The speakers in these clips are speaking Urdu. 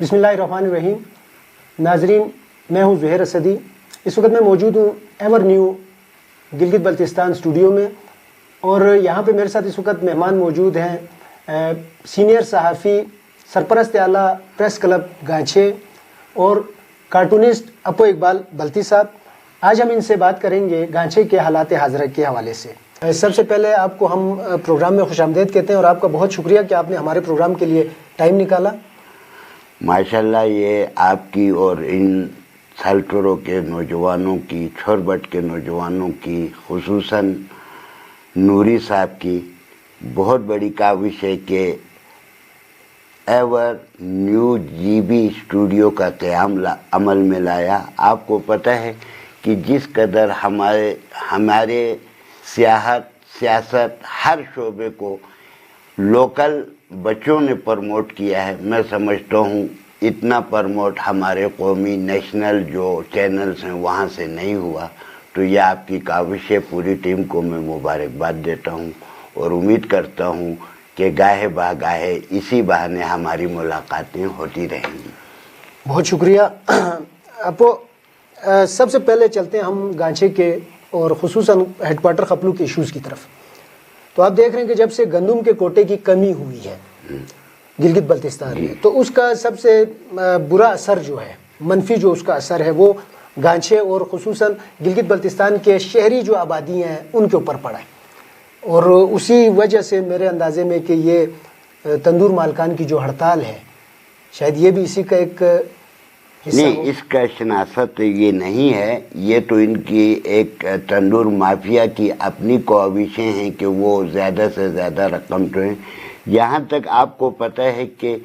بسم اللہ الرحمن الرحیم. ناظرین، میں ہوں زہیر اسدی. اس وقت میں موجود ہوں ever new Gilgit Baltistan studio میں، اور یہاں پہ میرے ساتھ اس وقت مہمان موجود ہیں سینئر صحافی، سرپرست اعلیٰ پریس کلب گانچے اور کارٹونسٹ اپو اقبال بلتی صاحب. آج ہم ان سے بات کریں گے گانچے کے حالات حاضرہ کے حوالے سے. سب سے پہلے آپ کو ہم پروگرام میں خوش آمدید کہتے ہیں، اور آپ کا بہت شکریہ کہ آپ نے ہمارے پروگرام کے لیے ٹائم نکالا. ماشاءاللہ، یہ آپ کی اور ان سالٹورو کے نوجوانوں کی، چھور بٹ کے نوجوانوں کی، خصوصاً نوری صاحب کی بہت بڑی کاوش ہے کہ ایور نیو جی بی اسٹوڈیو کا قیام عمل میں لایا. آپ کو پتہ ہے کہ جس قدر ہمارے سیاست ہر شعبے کو لوکل بچوں نے پرموٹ کیا ہے، میں سمجھتا ہوں اتنا پرموٹ ہمارے قومی نیشنل جو چینلز ہیں وہاں سے نہیں ہوا. تو یہ آپ کی کاوش ہے. پوری ٹیم کو میں مبارکباد دیتا ہوں اور امید کرتا ہوں کہ گاہے باگاہے اسی بہانے ہماری ملاقاتیں ہوتی رہیں گی. بہت شکریہ. اپو، سب سے پہلے چلتے ہیں ہم گانچے کے اور خصوصاً ہیڈ کوارٹر خپلو کے ایشوز کی طرف. تو آپ دیکھ رہے ہیں کہ جب سے گندم کے کوٹے کی کمی ہوئی ہے گلگت بلتستان میں، تو اس کا سب سے برا اثر جو ہے، منفی جو اس کا اثر ہے، وہ گانچے اور خصوصاً گلگت بلتستان کے شہری جو آبادیاں ہیں ان کے اوپر پڑا ہے. اور اسی وجہ سے میرے اندازے میں کہ یہ تندور مالکان کی جو ہڑتال ہے، شاید یہ بھی اسی کا ایک حصہ نہیں، ہو. اس کا شناست یہ نہیں ہے. یہ تو ان کی ایک تندور مافیا کی اپنی کاوشیں ہیں کہ وہ زیادہ سے زیادہ رقم ٹوئیں. یہاں تک آپ کو پتہ ہے کہ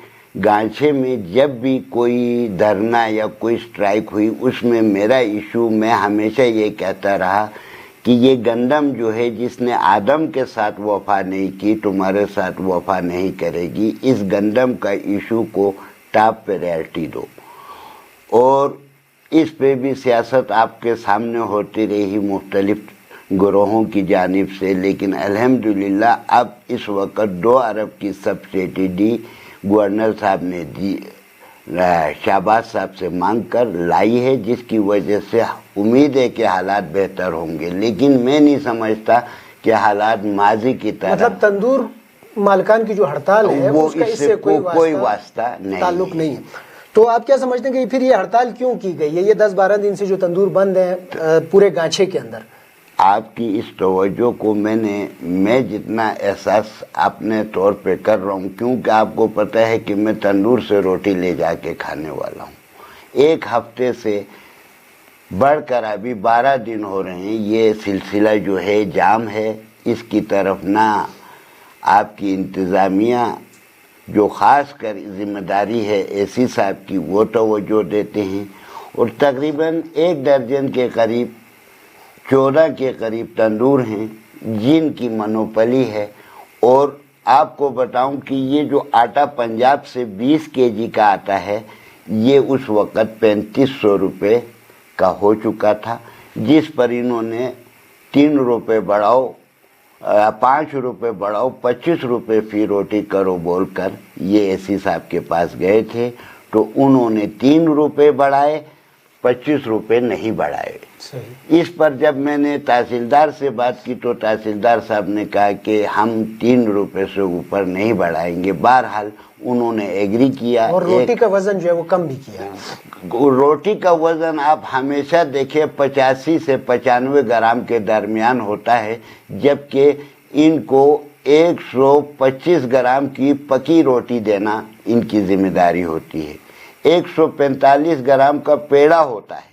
گانچے میں جب بھی کوئی دھرنا یا کوئی سٹرائک ہوئی، اس میں میرا ایشو، میں ہمیشہ یہ کہتا رہا کہ یہ گندم جو ہے، جس نے آدم کے ساتھ وفا نہیں کی تمہارے ساتھ وفا نہیں کرے گی. اس گندم کا ایشو کو ٹاپ پریارٹی دو. اور اس پہ بھی سیاست آپ کے سامنے ہوتی رہی مختلف گروہوں کی جانب سے، لیکن الحمدللہ اب اس وقت 2 ارب کی سبسڈی گورنر صاحب نے دی، شہباز صاحب سے مانگ کر لائی ہے، جس کی وجہ سے امید ہے کہ حالات بہتر ہوں گے. لیکن میں نہیں سمجھتا کہ حالات ماضی کی طرح، مطلب تندور مالکان کی جو ہڑتال ہے وہ اس کا اس سے کوئی واسطہ نہیں، تعلق نہیں ہے. تو آپ کیا سمجھتے ہیں کہ پھر یہ ہڑتال کیوں کی گئی ہے؟ یہ 10-12 دن سے جو تندور بند ہیں پورے گانچے کے اندر. آپ کی اس توجہ کو میں جتنا احساس اپنے طور پہ کر رہا ہوں، کیونکہ آپ کو پتہ ہے کہ میں تندور سے روٹی لے جا کے کھانے والا ہوں. 1 ہفتے سے بڑھ کر ابھی 12 دن ہو رہے ہیں یہ سلسلہ جو ہے جام ہے. اس کی طرف نہ آپ کی انتظامیہ، جو خاص کر ذمہ داری ہے اے سی صاحب کی، وہ توجہ دیتے ہیں. اور تقریباً 1 درجن کے قریب، 14 کے قریب تندور ہیں جن کی منوپلی ہے. اور آپ کو بتاؤں کہ یہ جو آٹا پنجاب سے 20 kg کا آتا ہے، یہ اس وقت 3500 روپے کا ہو چکا تھا، جس پر انہوں نے 3 روپے بڑھاؤ، 5 روپے بڑھاؤ، 25 روپے فی روٹی کرو بول کر یہ اے سی صاحب کے پاس گئے تھے. تو انہوں نے 3 روپے بڑھائے، 25 روپے نہیں بڑھائے. اس پر جب میں نے تحصیلدار سے بات کی تو تحصیلدار صاحب نے کہا کہ ہم 3 روپے سے اوپر نہیں بڑھائیں گے. بہرحال انہوں نے ایگری کیا. اور روٹی کا وزن جو ہے وہ کم بھی کیا. روٹی کا وزن آپ ہمیشہ دیکھیں 85 سے 95 گرام کے درمیان ہوتا ہے، جبکہ ان کو 125 گرام کی پکی روٹی دینا ان کی ذمہ داری ہوتی ہے. 145 گرام کا پیڑا ہوتا ہے،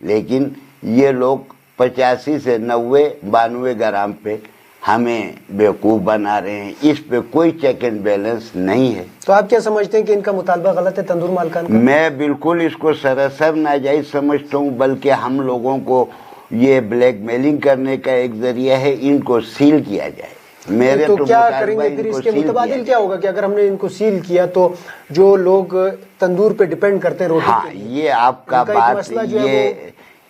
لیکن یہ لوگ 85 سے 90-92 گرام پہ ہمیں بیوقوف بنا رہے ہیں. اس پہ کوئی چیک اینڈ بیلنس نہیں ہے. تو آپ کیا سمجھتے ہیں کہ ان کا مطالبہ غلط ہے تندور مالکان کا؟ میں بالکل اس کو سراسر ناجائز سمجھتا ہوں، بلکہ ہم لوگوں کو یہ بلیک میلنگ کرنے کا ایک ذریعہ ہے. ان کو سیل کیا جائے. میرے تو کیا کریں گے پھر؟ اس کے متبادل کیا ہوگا کہ اگر ہم نے ان کو سیل کیا تو جو لوگ تندور پہ ڈیپینڈ کرتے ہیں روٹی کے لیے، یہ آپ کا بات، یہ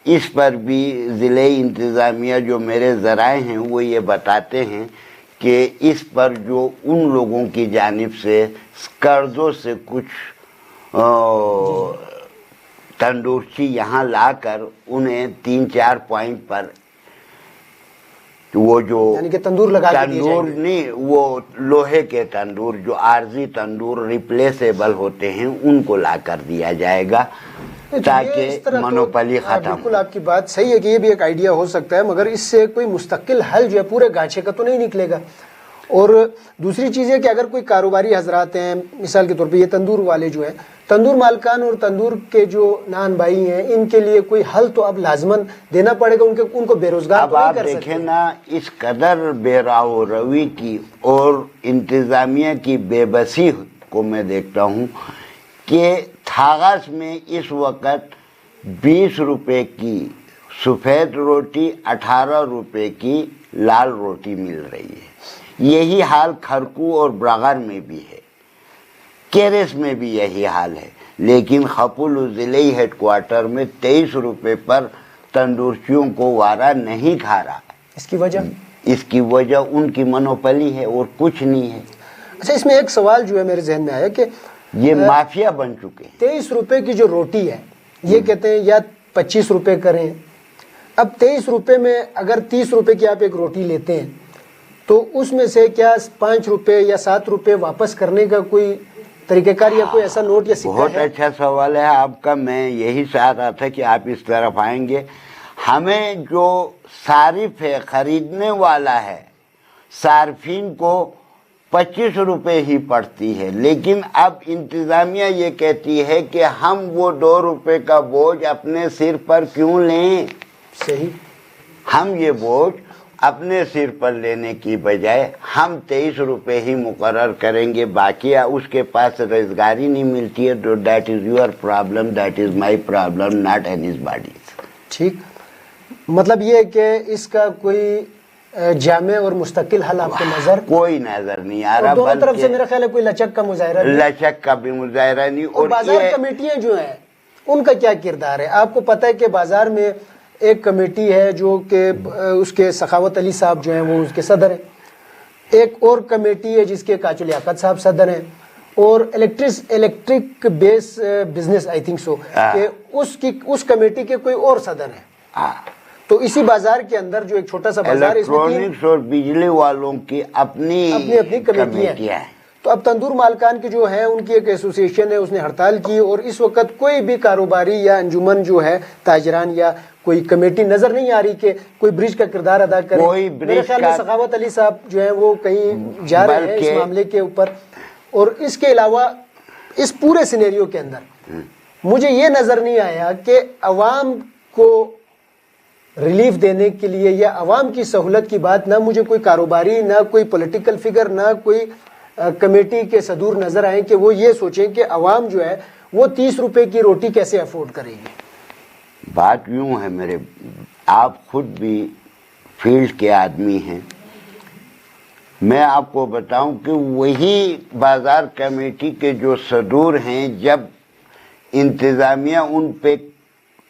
اس پر بھی ضلع انتظامیہ جو میرے ذرائع ہیں وہ یہ بتاتے ہیں کہ اس پر جو ان لوگوں کی جانب سے قرضوں سے کچھ تندورچی یہاں لا کر انہیں 3-4 پوائنٹ پر وہ جو یعنی کہ تندور لگا کے دیے تندور جائیں گے. نہیں، وہ لوہے کے تندور جو عارضی تندور ریپلیسیبل ہوتے ہیں ان کو لا کر دیا جائے گا تاکہ منوپلی ختم. بالکل آپ کی بات صحیح ہے کہ یہ بھی ایک آئیڈیا ہو سکتا ہے، مگر اس سے کوئی مستقل حل جو ہے پورے گانچے کا تو نہیں نکلے گا. اور دوسری چیز ہے کہ اگر کوئی کاروباری حضرات ہیں، مثال کے طور پہ یہ تندور والے جو ہیں، تندور مالکان اور تندور کے جو نان بھائی ہیں، ان کے لیے کوئی حل تو اب لازماً دینا پڑے گا، ان کو بے روزگار اب تو نہیں آپ کر دیکھیں سکتے. نا اس قدر بے راو روی کی اور انتظامیہ کی بے بسی کو میں دیکھتا ہوں کہ تھاغاس میں اس وقت 20 روپے کی سفید روٹی، 18 روپے کی لال روٹی مل رہی ہے. یہی حال کھرکو اور براغار میں بھی ہے، کیرس میں بھی یہی حال ہے. لیکن خپلو ضلعی ہیڈ کوارٹر میں 23 روپے پر تندورچیوں کو وارہ نہیں کھا رہا. اس کی وجہ اس کی وجہ ان کی منوپلی ہے اور کچھ نہیں ہے. اچھا، اس میں ایک سوال جو ہے میرے ذہن میں آیا کہ یہ مافیا بن چکے ہیں. 23 روپے کی جو روٹی ہے، یہ کہتے ہیں یا 25 روپے کریں. اب 23 روپے میں اگر 30 روپے کی آپ ایک روٹی لیتے ہیں تو اس میں سے کیا 5 روپے یا 7 روپے واپس کرنے کا کوئی طریقہ کار یا کوئی ایسا نوٹ یا سکہ بہت ہے؟ اچھا سوال ہے آپ کا. میں یہی چاہ رہا تھا کہ آپ اس طرف آئیں گے. ہمیں جو صارف ہے، خریدنے والا ہے، صارفین کو 25 روپے ہی پڑتی ہے. لیکن اب انتظامیہ یہ کہتی ہے کہ ہم وہ 2 روپے کا بوجھ اپنے سر پر کیوں لیں. صحیح. ہم یہ بوجھ اپنے سر پر لینے کی بجائے ہم 23 روپے ہی مقرر کریں گے، باقی اس کے پاس روزگاری نہیں ملتی ہے. تو that is your problem, that is my problem, not anybody's. ٹھیک، مطلب یہ ہے کہ اس کا کوئی جامع اور مستقل حل آپ کو نظر کوئی نظر نہیں آ رہا. اور دونوں طرف سے میرا خیال ہے کوئی لچک کا مظاہرہ نہیں. لچک کا بھی مظاہرہ نہیں. اور بازار کمیٹیاں جو ہیں ان کا کیا کردار ہے؟ آپ کو پتہ ہے کہ بازار میں ایک کمیٹی ہے جو کہ اس کے سخاوت علی صاحب جو ہیں وہ اس کے صدر ہیں. ایک اور کمیٹی ہے جس کے کاچو لیاقت صاحب صدر ہیں. اور electric base business I think so کہ اس کمیٹی کے کوئی اور صدر ہیں. تو اسی بازار کے اندر جو ایک چھوٹا سا بازار ہے، اس میں الیکٹرونکس اور بجلی والوں کی اپنی کمیٹیاں ہیں. تو اب تندور مالکان کے جو ہیں ان کی ایک ایسوسیشن ہے، اس نے ہڑتال کی اور اس وقت کوئی بھی کاروباری یا انجمن جو ہے تاجران یا کوئی کمیٹی نظر نہیں آ رہی کہ کوئی برج کا کردار ادا کرے. میرے خیال میں سخاوت علی صاحب جو ہیں وہ کہیں جا رہے ہیں اس معاملے کے اوپر. اور اس کے علاوہ اس پورے سینیریو کے اندر مجھے یہ نظر نہیں آیا کہ عوام کو ریلیف دینے کے لیے یا عوام کی سہولت کی بات نہ مجھے کوئی کاروباری، نہ کوئی پولیٹیکل فگر، نہ کوئی کمیٹی کے صدور نظر آئیں کہ وہ یہ سوچیں کہ عوام جو ہے وہ 30 روپے کی روٹی کیسے افورڈ کرے گی. بات یوں ہے میرے، آپ خود بھی فیلڈ کے آدمی ہیں. میں آپ کو بتاؤں کہ وہی بازار کمیٹی کے جو صدور ہیں، جب انتظامیہ ان پہ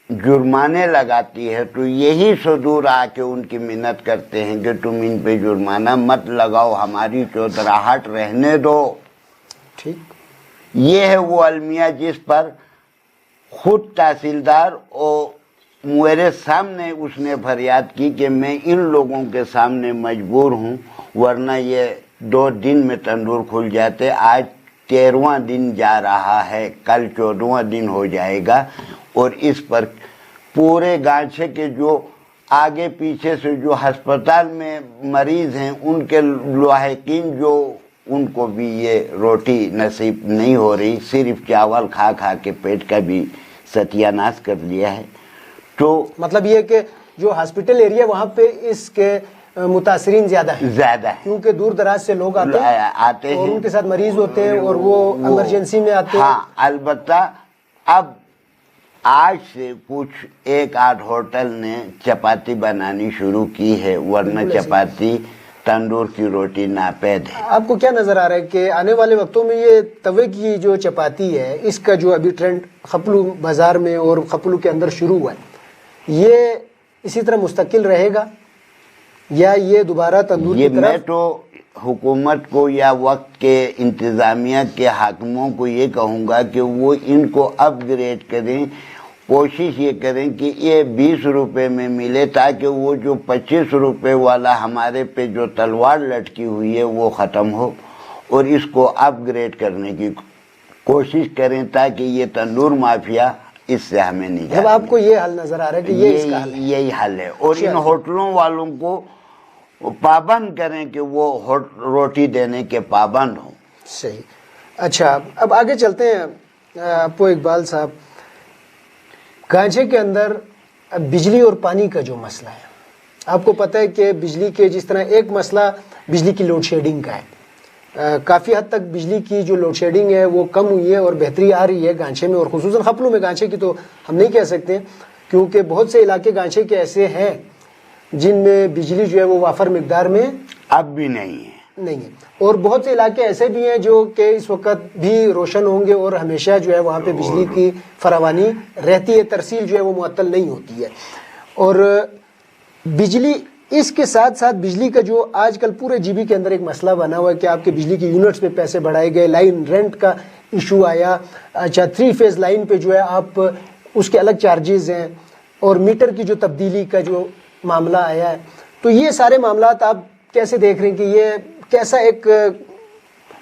جرمانے لگاتی ہے تو یہی صدور آ کے ان کی منت کرتے ہیں کہ تم ان پہ جرمانہ مت لگاؤ، ہماری چودراہٹ رہنے دو. ٹھیک، یہ ہے وہ المیہ جس پر خود تحصیلدار اور میرے سامنے اس نے فریاد کی کہ میں ان لوگوں کے سامنے مجبور ہوں، ورنہ یہ 2 دن میں تندور کھل جاتے. آج 13واں دن جا رہا ہے، کل 14واں دن ہو جائے گا. اور اس پر پورے گانچے کے جو آگے پیچھے سے جو ہسپتال میں مریض ہیں ان کے لاحقین جو ان کو بھی یہ روٹی نصیب نہیں ہو رہی، صرف چاول کھا کھا کے پیٹ کا بھی ستیہ ناش کر لیا ہے. تو مطلب یہ کہ جو ہاسپٹل ایریا وہاں پہ اس کے متاثرین زیادہ ہیں کیونکہ دور دراز سے لوگ آتے ہیں اور ان کے ساتھ مریض ہوتے ہیں اور وہ ایمرجنسی میں آتے ہیں. ہاں، البتہ اب آج سے کچھ 1-8 ہوٹل نے چپاتی بنانی شروع کی ہے، ورنہ چپاتی تندور کی روٹی ناپید ہے. آپ کو کیا نظر آ رہا ہے کہ آنے والے وقتوں میں یہ توے کی جو چپاتی ہے اس کا جو ابھی ٹرینڈ خپلو بازار میں اور خپلو کے اندر شروع ہوا ہے، یہ اسی طرح مستقل رہے گا یا یہ دوبارہ تندور کی طرف؟ میں تو حکومت کو یا وقت کے انتظامیہ کے حاکموں کو یہ کہوں گا کہ وہ ان کو اپ گریڈ کریں، کوشش یہ کریں کہ یہ 20 روپے میں ملے، تاکہ وہ جو 25 روپے والا ہمارے پہ جو تلوار لٹکی ہوئی ہے وہ ختم ہو، اور اس کو اپ گریڈ کرنے کی کوشش کریں تاکہ یہ تندور مافیا اس سے ہمیں نجات جب آپ کو یہ حل نظر آ رہا ہے کہ یہ اس کا حل ہے، یہی حل ہے، اور ان ہوٹلوں والوں کو پابند کریں کہ وہ روٹی دینے کے پابند ہوں۔ صحیح۔ اچھا، اب آگے چلتے ہیں اپو اقبال صاحب، گانچے کے اندر بجلی اور پانی کا جو مسئلہ ہے، آپ کو پتہ ہے کہ بجلی کے جس طرح ایک مسئلہ بجلی کی لوڈ شیڈنگ کا ہے، کافی حد تک بجلی کی جو لوڈ شیڈنگ ہے وہ کم ہوئی ہے اور بہتری آ رہی ہے گانچے میں، اور خصوصاً خپلوں میں۔ گانچے کی تو ہم نہیں کہہ سکتے کیونکہ بہت سے علاقے گانچے کے ایسے ہیں جن میں بجلی جو ہے وہ وافر مقدار میں اب بھی نہیں ہے، اور بہت سے علاقے ایسے بھی ہیں جو کہ اس وقت بھی روشن ہوں گے اور ہمیشہ جو ہے وہاں پہ بجلی کی فراوانی رہتی ہے، ترسیل جو ہے وہ معطل نہیں ہوتی ہے۔ اور بجلی اس کے ساتھ ساتھ بجلی کا جو آج کل پورے جی بی کے اندر ایک مسئلہ بنا ہوا ہے کہ آپ کے بجلی کی یونٹس پہ پیسے بڑھائے گئے، لائن رینٹ کا ایشو آیا، اچھا 3 فیز لائن پہ جو ہے آپ اس کے الگ چارجز ہیں، اور میٹر کی جو تبدیلی کا جو معاملہ آیا ہے۔ تو یہ سارے معاملات آپ کیسے دیکھ رہے ہیں کہ یہ کیسا ایک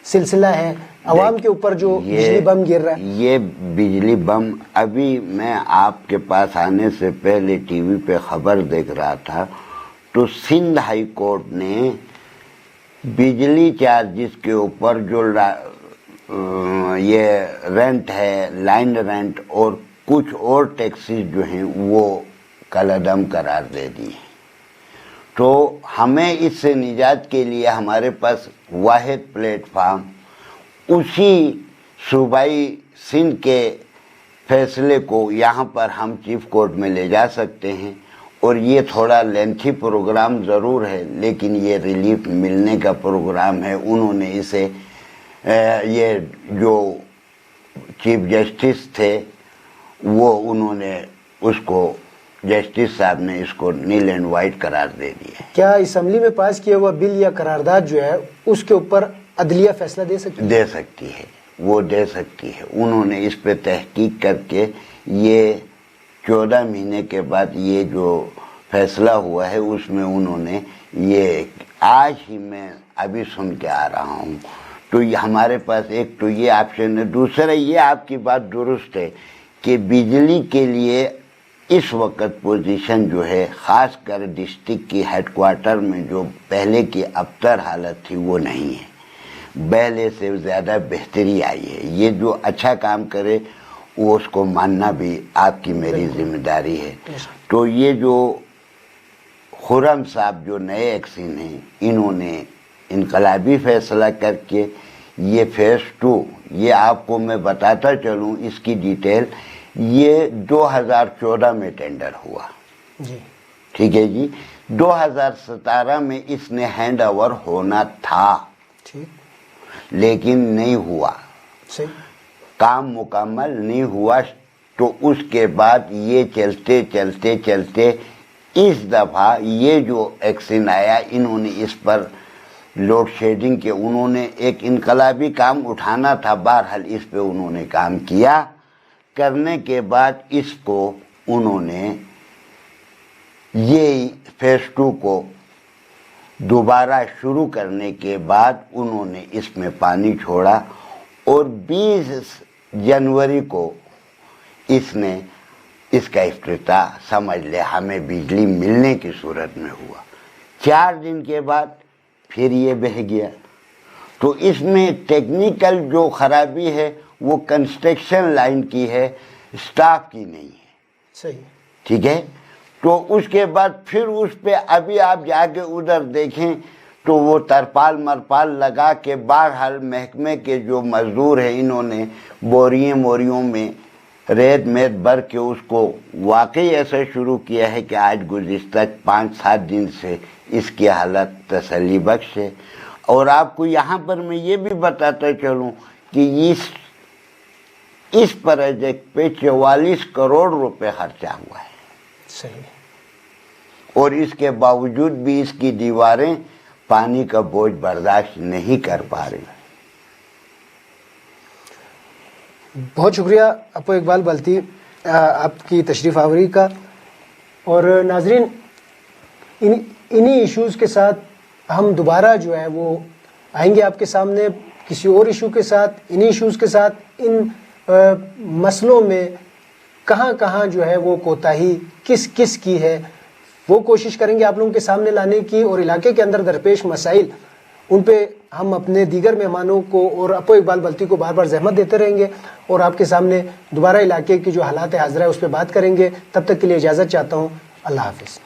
سلسلہ ہے عوام کے اوپر جو بجلی بم گر رہا ہے؟ یہ بجلی بم، ابھی میں آپ کے پاس آنے سے پہلے ٹی وی پہ خبر دیکھ رہا تھا، تو سندھ ہائی کورٹ نے بجلی چارجز کے اوپر جو یہ رینٹ ہے، لائن رینٹ اور کچھ اور ٹیکسز جو ہیں وہ کالعدم قرار دے دی۔ تو ہمیں اس سے نجات کے لیے ہمارے پاس واحد پلیٹ فارم اسی صوبائی سندھ کے فیصلے کو یہاں پر ہم چیف کورٹ میں لے جا سکتے ہیں، اور یہ تھوڑا لینتھی پروگرام ضرور ہے لیکن یہ ریلیف ملنے کا پروگرام ہے۔ انہوں نے اسے یہ جو چیف جسٹس تھے وہ انہوں نے اس کو، جسٹس صاحب نے اس کو نیل اینڈ وائٹ قرار دے دیا۔ کیا اسمبلی میں پاس کیا ہوا بل یا قرارداد جو ہے اس کے اوپر عدلیہ فیصلہ دے سکتی ہے؟ دے سکتی ہے، وہ دے سکتی ہے۔ انہوں نے اس پہ تحقیق کر کے یہ 14 مہینے کے بعد یہ جو فیصلہ ہوا ہے اس میں انہوں نے یہ آج ہی میں ابھی سن کے آ رہا ہوں، تو یہ ہمارے پاس ایک تو یہ آپشن ہے۔ دوسرا یہ آپ کی بات درست ہے کہ بجلی کے لیے اس وقت پوزیشن جو ہے خاص کر ڈسٹرکٹ کی ہیڈ کوارٹر میں جو پہلے کی ابتر حالت تھی وہ نہیں ہے، پہلے سے زیادہ بہتری آئی ہے۔ یہ جو اچھا کام کرے وہ اس کو ماننا بھی آپ کی میری ذمہ داری ہے۔ تو یہ جو خرم صاحب جو نئے ایکسین ہیں، انہوں نے انقلابی فیصلہ کر کے یہ فیز 2، یہ آپ کو میں بتاتا چلوں اس کی ڈیٹیل، یہ 2014 میں ٹینڈر ہوا، ٹھیک ہے جی۔ 2017 میں اس نے ہینڈ اوور ہونا تھا لیکن نہیں ہوا، کام مکمل نہیں ہوا۔ تو اس کے بعد یہ چلتے چلتے چلتے اس دفعہ یہ جو ایکشن آیا، انہوں نے اس پر لوڈ شیڈنگ کے انہوں نے ایک انقلابی کام اٹھانا تھا، بہرحال اس پہ انہوں نے کام کیا۔ کرنے کے بعد اس کو انہوں نے یہ فیز 2 کو دوبارہ شروع کرنے کے بعد انہوں نے اس میں پانی چھوڑا، اور 20 جنوری کو اس نے اس کا افتتاح سمجھ لے ہمیں بجلی ملنے کی صورت میں ہوا۔ 4 دن کے بعد پھر یہ بہہ گیا۔ تو اس میں ٹیکنیکل جو خرابی ہے وہ کنسٹرکشن لائن کی ہے، سٹاف کی نہیں ہے، صحیح، ٹھیک ہے۔ تو اس کے بعد پھر اس پہ ابھی آپ جا کے ادھر دیکھیں تو وہ ترپال مرپال لگا کے بہرحال محکمے کے جو مزدور ہیں انہوں نے بوریوں میں ریت میت بھر کے اس کو واقعی ایسا شروع کیا ہے کہ آج گزشتہ 5-7 دن سے اس کی حالت تسلی بخش ہے۔ اور آپ کو یہاں پر میں یہ بھی بتاتا چلوں کہ اس پروجیکٹ پہ 44 کروڑ روپے خرچہ ہوا ہے، صحیح، اور اس کے باوجود بھی اس کی دیواریں پانی کا بوجھ برداشت نہیں کر پا رہی. بہت شکریہ اپو اقبال بلتی آپ کی تشریف آوری کا. اور ناظرین انہی ایشوز کے ساتھ ہم دوبارہ جو ہے وہ آئیں گے آپ کے سامنے کسی اور ایشو کے ساتھ. انہی ایشوز کے ساتھ ان مسئلوں میں کہاں کہاں جو ہے وہ کوتاہی کس کس کی ہے وہ کوشش کریں گے آپ لوگوں کے سامنے لانے کی. اور علاقے کے اندر درپیش مسائل ان پہ ہم اپنے دیگر مہمانوں کو اور اپو اقبال بلتی کو بار بار زحمت دیتے رہیں گے اور آپ کے سامنے دوبارہ علاقے کی جو حالات حاضرہ ہے اس پہ بات کریں گے. تب تک کے لیے اجازت چاہتا ہوں. اللہ حافظ.